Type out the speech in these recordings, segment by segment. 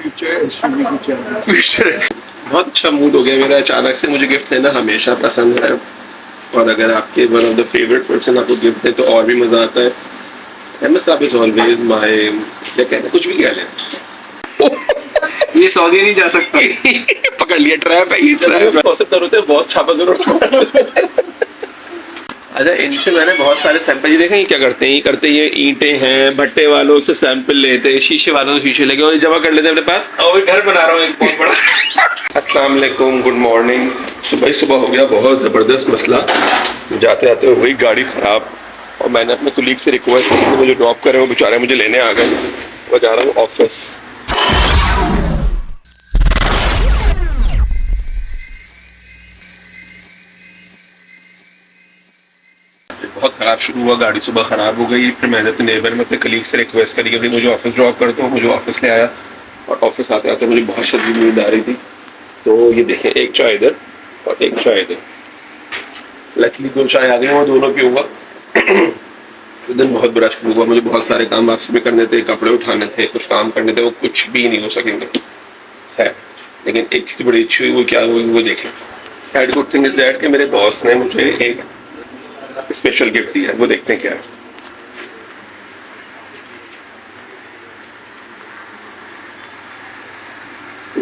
Future बहुत अच्छा mood हो गया मेरा अचानक से। मुझे गिफ्ट देना हमेशा पसंद है, और अगर आपके one of the favourite person आपको गिफ्ट दे तो और भी मजा आता है। एमएस साहब इज ऑलवेज माय, क्या कहना, कुछ भी कह लें। ये सो आगे नहीं जा सकता। पकड़ लिया, ट्रैप है ये, ट्रैप है। औसत होते हैं बॉस छापा जरूर। अच्छा, इनसे मैंने बहुत सारे सैंपल ये देखे। ये क्या करते हैं, ये करते हैं, ये ईंटें हैं, भट्टे वालों से सैंपल लेते हैं, शीशे वालों से शीशे लेके और जमा कर लेते हैं अपने पास। और घर बना रहा हूँ एक बहुत बड़ा। अस्सलाम वालेकुम, गुड मॉर्निंग। सुबह ही सुबह हो गया बहुत ज़बरदस्त मसला। जाते जाते हो गई गाड़ी ख़राब, और मैंने अपने कुलीग से रिक्वेस्ट की कि मुझे ड्रॉप करें। वो बेचारे मुझे लेने आ गए। मैं जा रहा हूँ ऑफिस। बहुत ख़राब शुरू हुआ, गाड़ी सुबह ख़राब हो गई। फिर मैंने अपने नेबर में अपने कलीग से रिक्वेस्ट करी कि मुझे ऑफिस ड्रॉप कर दो। मुझे ऑफिस ले आया, और ऑफिस आते आते मुझे बहुत शदीद नींद आ रही थी। तो ये देखें, एक चाय इधर और एक चाय इधर। लकीली 2 चाय आ गई, वो दोनों पीऊँगा। तो दिन बहुत बुरा शुरू हुआ। मुझे बहुत सारे काम वापस में करने थे, कपड़े उठाने थे, कुछ काम करने थे, वो कुछ भी नहीं हो सकेंगे। खैर, लेकिन एक चीज़ बड़ी अच्छी हुई, वो क्या हुई वो देखें। That good thing is that कि मेरे बॉस ने मुझे एक स्पेशल गिफ्ट दिया है। वो देखते हैं क्या है।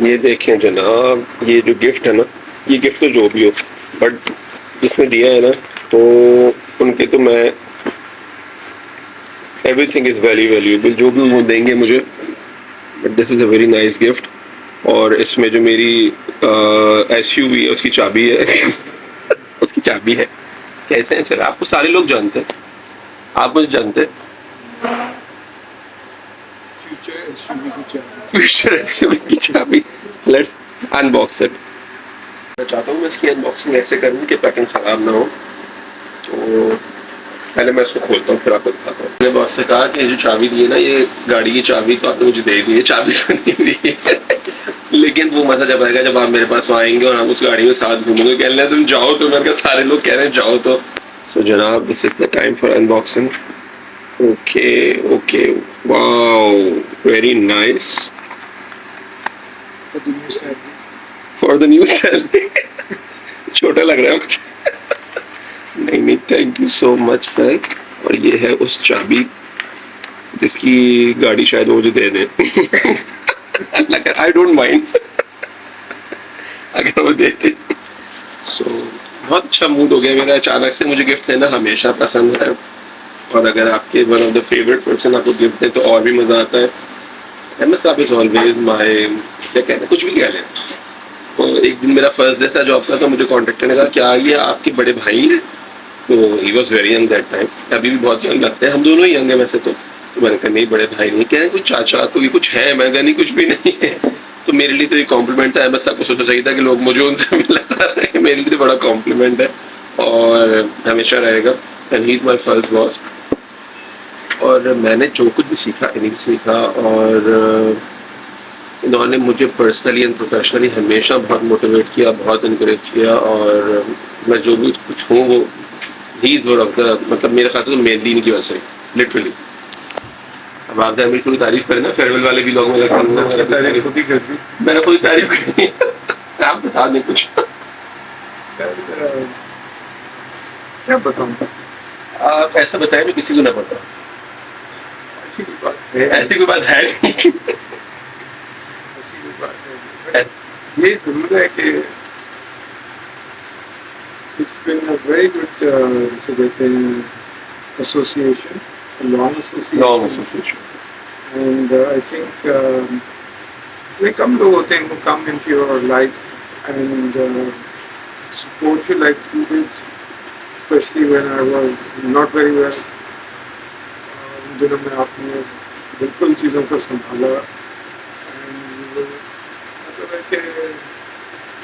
ये देखें जनाब, ये जो गिफ्ट है ना, ये गिफ्ट तो जो भी हो, बट जिसने दिया है ना, तो उनके तो मैं एवरीथिंग इज़ वेरी वैल्यूएबल, जो भी वो देंगे मुझे। But this is a very nice gift. और इसमें जो मेरी एसयूवी है उसकी चाबी है। उसकी चाबी है। कैसे हैं सर, आपको सारे लोग जानते हैं, आप मुझे जानते हैं। फ्यूचर एसयूवी की चाबी। Let's unbox it. मैं चाहता हूँ मैं इसकी अनबॉक्सिंग ऐसे करूँ कि पैकिंग ख़राब ना हो। तो पहले मैं इसको खोलता हूँ, फिर आपको दिखाता हूँ। मैंने बॉस से कहा कि जो चाबी दी है ना, ये गाड़ी की चाबी तो आपने मुझे दे दी है, चाबी तो नहीं दी है। लेकिन वो मजा जब आएगा जब आप मेरे पास आएंगे और हम उस गाड़ी में साथ घूमेंगे। कह रहे हैं तुम जाओ, तो मेरे सारे लोग कह रहे हैं जाओ। तो सो जनाब, this is the time for unboxing. Okay okay, wow, very nice. For the new salary. छोटा लग रहा है मुझे। नहीं नहीं, thank you so much sir. और ये है उस चाबी जिसकी गाड़ी शायद वो मुझे दे दे। आई डोंट माइंड अगर वो देते। सो बहुत अच्छा मूड हो गया मेरा अचानक से। मुझे गिफ्ट देना हमेशा पसंद है, और अगर आपके one of the favourite person आपको गिफ्ट दे तो और भी मज़ा आता है। एमएस साहब इज ऑलवेज माय, क्या कहना, कुछ भी कह लें। तो एक दिन मेरा फर्स्ट डे था जॉब का, तो मुझे कॉन्टेक्ट करने का, क्या ये आपके बड़े भाई हैं? तो he was very young that time. अभी भी बहुत यंग लगते हैं, हम दोनों ही यंग हैं वैसे तो। मैंने कहा नहीं बड़े भाई नहीं, कह रहे कोई चाचा, कोई कुछ है। मैंने कहा नहीं, कुछ भी नहीं है। तो मेरे लिए तो ये कॉम्प्लीमेंट था। बस आपको सोचना चाहिए था कि लोग मुझे उनसे मिला रहे हैं। मेरे लिए तो बड़ा कॉम्प्लीमेंट है, और हमेशा रहेगा। And he is my first boss. और मैंने जो कुछ भी सीखा इन्हीं से सीखा, और इन्होंने मुझे पर्सनली एंड प्रोफेशनली हमेशा बहुत मोटिवेट किया, बहुत इनकरेज किया। और मैं जो भी कुछ हूँ वो he is one of the, मतलब मेरे ख्याल से तो मेनली इनकी वजह से, लिटरली। अब आप मेरी थोड़ी तारीफ करें ना, फेयरवेल वाले भी लोग मुझे तारीफ खुद ही कर दी। मैंने खुद ही तारीफ करनी है। आप बता दें कुछ। क्या बताऊँ? आप ऐसा बताएं जो किसी को ना पता। ऐसी कोई बात है, ऐसी कोई बात है नहीं। ऐसी कोई बात है। ये जरूर है कि it's been a very good so कहते हैं association, a long association. And I think वे कम लोग होते हैं who come into your life and support you like you did, especially when I was not very well. उन दिनों में आपने बिल्कुल चीज़ों को संभाला, and मतलब है कि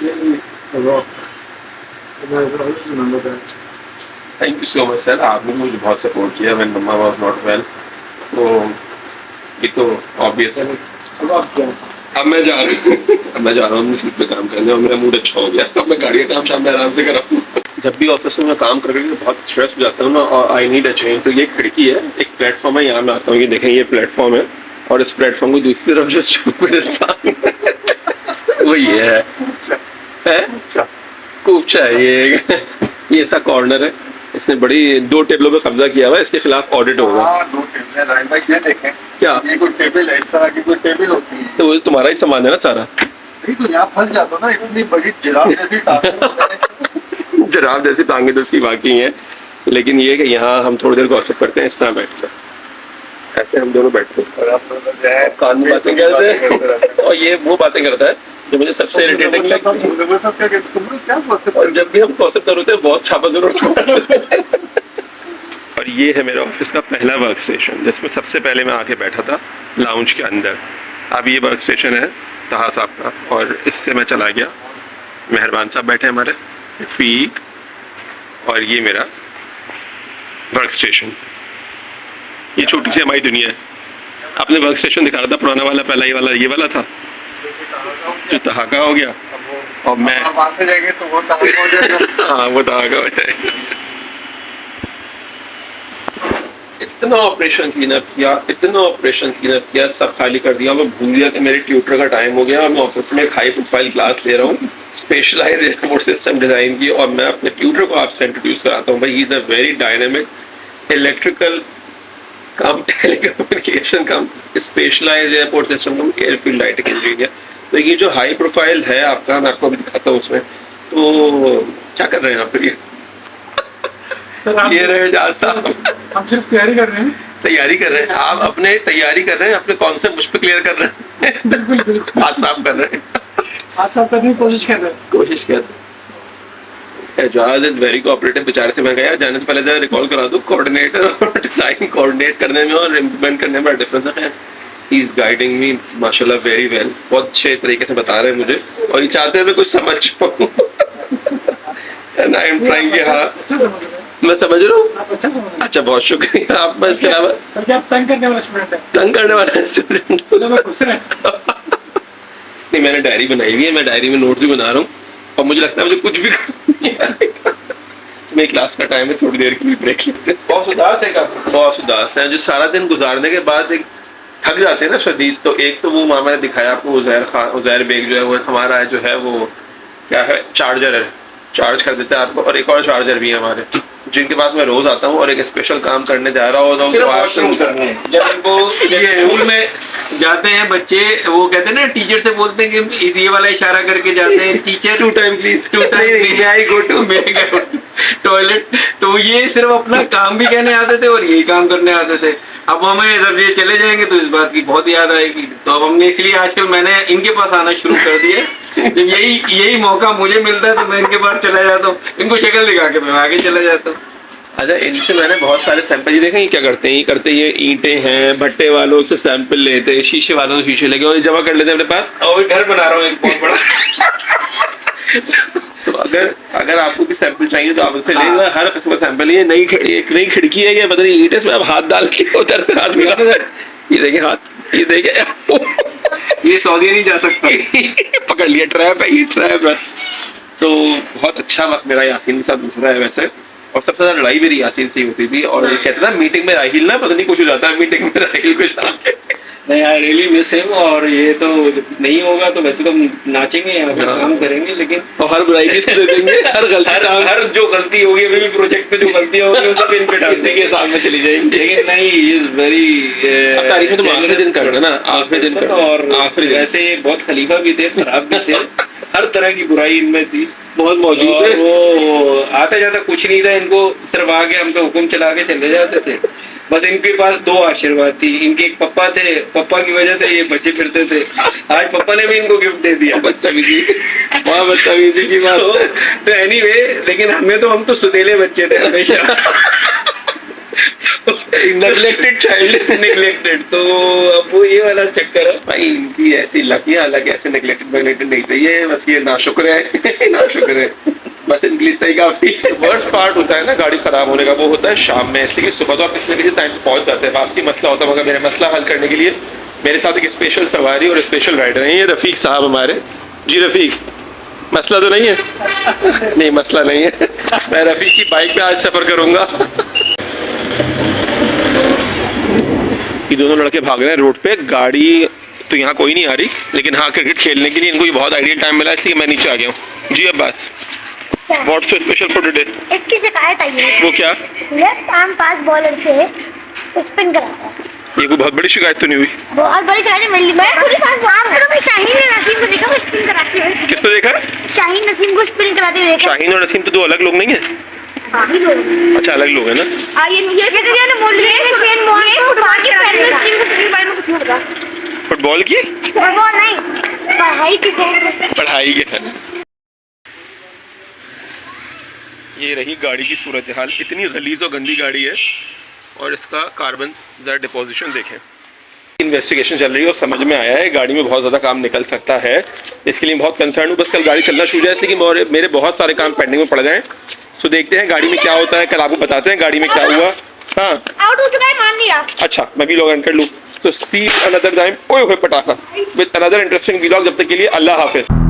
ये rock. And I always remember that. Thank you so much sir, आपने मुझे बहुत सपोर्ट किया when mamma was not well. तो ये तो ऑब्वियस है। अब आप क्या? अब मैं जा रहा हूँ अपनी सीट पे काम करने, और मेरा मूड अच्छा हो गया। अब मैं गाड़ी का काम शाम में आराम से कर रहा हूँ। जब भी ऑफिस में मैं काम करके तो बहुत स्ट्रेस हो जाता हूँ ना, और आई नीड अ चेंज। तो ये खिड़की है, एक प्लेटफॉर्म है, यहाँ मैं आता हूँ। ये देखें, ये प्लेटफॉर्म है, और इस प्लेटफॉर्म को दूसरी तरफ जो स्टूपिड इंसान वो ये है कूचा है ये ऐसा कॉर्नर है, इसने बड़ी 2 टेबलों पे कब्जा किया हुआ है, इसके खिलाफ ऑडिट होगा। हाँ 2 टेबल है राहिल भाई, ये देखें क्या ये कोई टेबल है, इस तरह की कोई टेबल होती है तो वो तुम्हारा ही सामान है ना सारा। नहीं तो यहाँ फंस जाता हूँ ना, इतनी बड़ी जिराफ जैसी टांग जराब जैसी टांगे तो उसकी बाकी हैं, लेकिन ये कि यहाँ हम थोड़ी देर गॉसिप करते हैं, इस तरह बैठ कर ऐसे हम दोनों बैठते हैं और आप दोनों जो है कान में बातें करते हैं और ये वो बातें करता है जो मुझे सबसे इरिटेटिंग लगती है। तुम लोग क्या बोलते और जब भी हम गॉसिप कर होते हैं बॉस छापा जरूर मारते हैं। और ये है मेरे ऑफिस का पहला वर्क स्टेशन, जिसमें सबसे पहले मैं आके बैठा था लाउंज के अंदर। अब ये वर्क स्टेशन है तहा साहब का, और इससे मैं चला गया, मेहरबान साहब बैठे हमारे फीक, और ये मेरा वर्क स्टेशन। ये छोटी सी हमारी दुनिया है। आपने वर्क स्टेशन दिखा रहा था पुराना वाला, पहला ये वाला था जो तहाका हो गया, और मैं वहां से जाएंगे तो वो तहाका हो जाएगा। हाँ वो तहाका हो जाएगा। इतना ऑपरेशन क्लीनअप किया, सब खाली कर दिया। मैं भूल गया कि मेरे ट्यूटर का टाइम हो गया और मैं ऑफिस में एक हाई प्रोफाइल क्लास ले रहा हूँ स्पेशलाइज एयरपोर्ट सिस्टम डिजाइन की, और मैं अपने ट्यूटर को आपसे इंट्रोड्यूस कराता हूँ। भाई he is a very dynamic electrical cum telecommunication cum specialise airport system cum airfield lighting engineer. तो ये जो हाई प्रोफाइल है आपका, मैं आपको अभी दिखाता हूँ उसमें। तो क्या कर रहे हैं आप फिर? ये रहे जाज साहब, हम सिर्फ तैयारी कर रहे हैं। तैयारी कर रहे हैं आप, अपने तैयारी कर रहे हैं, अपने कॉन्सेप्ट मुझ पे क्लियर कर रहे हैं। बिल्कुल बिल्कुल हाथ साफ कर रहे हैं, आज साफ करने की कोशिश कर रहे हैं। कोशिश कर। Ejaz is very cooperative. बेचारे से मैं कहा यार जाने से पहले जरा रिकॉल करा दो, कोऑर्डिनेटर और डिजाइन कोऑर्डिनेट करने में और इम्प्लीमेंट करने में डिफरेंस है। ही इज गाइडिंग मी माशाल्लाह वेरी वेल, बहुत अच्छे तरीके से बता रहे हैं मुझे, और ये चाहते हैं मैं कुछ समझ पाऊँ। एंड आई एम ट्राइंग कि हाँ अच्छा समझ रहे हैं, मैं समझ रहा हूँ। आप अच्छा समझ रहे हैं। अच्छा बहुत शुक्रिया आप। मैं इसके अलावा बल्कि आप तंग करने वाला स्टूडेंट है। तंग करने वाला स्टूडेंट चलो मैं खुश रहे। नहीं, मैंने डायरी बनाई हुई है, मैं डायरी में नोट्स भी बना रहा हूँ, और मुझे लगता है मुझे कुछ भी नहीं आएगा। मेरी क्लास का टाइम है, थोड़ी देर के लिए ब्रेक लेते हैं। बहुत उदास है काफी। बहुत उदास है, जो सारा दिन गुजारने के बाद एक थक जाते हैं ना शदीद। तो एक तो वो मामा ने दिखाया आपको उज़ैर बेग जो है वो हमारा जो है वो क्या है, चार्जर है, चार्ज कर देता है आपको। और एक और चार्जर भी है हमारे, जिनके पास मैं रोज आता हूँ और एक स्पेशल काम करने जा रहा होता हूँ। सिर्फ वॉशरूम करने हैं। जब इनको स्कूल में जाते हैं बच्चे, वो कहते हैं ना टीचर से बोलते हैं कि इस ये वाला इशारा करके जाते हैं, teacher 2 time please, 2 time please I go to toilet. तो ये सिर्फ अपना काम भी कहने आते थे और यही काम करने आते थे। अब हमें जब ये चले जाएंगे तो इस बात की बहुत याद आएगी। तो अब हमने इसलिए आजकल मैंने इनके पास आना शुरू कर दिया। जब यही मौका मुझे मिलता है तो मैं इनके पास चला जाता हूँ, इनको शक्ल दिखा के मैं आगे चला जाता हूँ। अच्छा, इनसे मैंने बहुत सारे सैंपल ये देखे। ये क्या करते हैं, ये करते ये ईंटें हैं, भट्टे वालों से सैंपल लेते हैं, शीशे वालों से शीशे लेके और जमा कर लेते हैं अपने पास। और घर बना रहा हूँ एक बहुत बड़ा। तो अगर आपको भी सैंपल चाहिए तो आप उससे ले लो, हर किस्म का सैंपल। ये एक नई खिड़की है, ये पता नहीं ईंट, इसमें आप हाथ डाल के उधर से हाथ मिला, ये देखिए हाथ, ये देखिए ये सऊदी नहीं जा सकता। पकड़ लिया, ट्रैप है, ये ट्रैप है। तो बहुत अच्छा वक्त मेरा यासीन के साथ गुजरा है वैसे, और सबसे ज्यादा लड़ाई मेरी यासीन से ही होती थी। और ये कहते ना मीटिंग में राहिल ना पता नहीं कुछ हो जाता है, मीटिंग में राहिल कुछ आके नहीं, आई रियली मिस हिम। और ये तो नहीं होगा तो वैसे तो नाचेंगे यहाँ पे, काम करेंगे, लेकिन और हर बुराई की दे देंगे, हर जो गलती होगी अभी भी प्रोजेक्ट पे जो गलतियां होगी वो सब इन पे डाल देंगे, के सामने चली जाएंगी। लेकिन नहीं, इज वेरी अब तारीफ में तो आखिरी दिन करना ना, आखिरी दिन करना। और आखिरी दिन। वैसे बहुत खलीफा भी थे, खराब भी थे, हर तरह की बुराई इनमें थी, बहुत मौजूद और है। वो आता जाता कुछ नहीं था, इनको सिर्फ आगे हम पे हुक्म चला के चले जाते थे। बस इनके पास 2 आशीर्वाद थी, इनके एक पप्पा थे, पप्पा की वजह से ये बच्चे फिरते थे। आज पप्पा ने भी इनको गिफ्ट दे दिया। बदतमीजी, बहुत बदतमीजी की बात है। तो एनीवे, लेकिन हम तो सुदेले बच्चे थे हमेशा। Neglected child, neglected. तो अब वो ये वाला चक्कर है भाई। इनकी ऐसी लकी, हालांकि ऐसे नेग्लेक्टेड नहीं थे ये, बस ये नाशुक्र है। नाशुक्र है, बस इनके लिए इतना ही काफी। वर्स्ट पार्ट होता है ना गाड़ी खराब होने का, वो होता है शाम में। इसलिए सुबह तो आप किसी न किसी टाइम पे पहुंच जाते हैं, आपकी मसला होता है। मगर मेरा मसला हल करने के लिए मेरे साथ एक स्पेशल सवारी और स्पेशल राइडर है, ये रफीक साहब हमारे। जी रफीक, मसला तो नहीं है? नहीं मसला नहीं है, मैं रफीक की बाइक पे आज सफर करूंगा। ये दोनों लड़के भाग रहे हैं रोड पे, गाड़ी तो यहाँ कोई नहीं आ रही, लेकिन हाँ क्रिकेट खेलने के लिए इनको ये बहुत आइडियल टाइम मिला, इसलिए मैं नीचे आ गया हूँ। जी Abbas, what's so special for today? इसकी शिकायत आई है। वो क्या? लेफ्ट आर्म फास्ट बॉलर से स्पिन कराता है। ये कोई बहुत बड़ी शिकायत तो नहीं हुई? बहुत बड़ी शिकायत है। मैं खुद ही फास्ट बॉलर हूं। मैं शाहीन और नसीम को देखा, वो स्पिन कराते हुए। किसको देखा? शाहीन नसीम को स्पिन कराते हुए देखा। शाहीन और नसीम तो दो अलग लोग नहीं है? बाकी लोग अच्छा अलग लोग है ना। ये करिए ना मोड़ लिए स्पेन बॉल को फुटबॉल के पहले टीम को फ्री बारे में कुछ नहीं पता। फुटबॉल की? फुटबॉल नहीं, पढ़ाई की पढ़ाई के है। ये रही गाड़ी की सूरत हाल, इतनी गलीज और गंदी गाड़ी है, और इसका कार्बन ज़रा डिपोजिशन देखें। इन्वेस्टिगेशन चल रही है और समझ में आया है गाड़ी में बहुत ज़्यादा काम निकल सकता है, इसके लिए बहुत कंसर्न हूँ। बस कल गाड़ी चलना शुरू हो जाए, कि मेरे बहुत सारे काम पेंडिंग में पड़ गए। सो देखते हैं गाड़ी में क्या होता है, कल आपको बताते हैं गाड़ी में क्या हुआ। हाँ आउट हो चुका है, मान लिया। अच्छा, मैं भी लॉग इन कर लूँ। सो सी अनदर टाइम, ओए होए पटाखा, विद अनदर इंटरेस्टिंग व्लॉग। जब तक के लिए अल्लाह हाफिज़।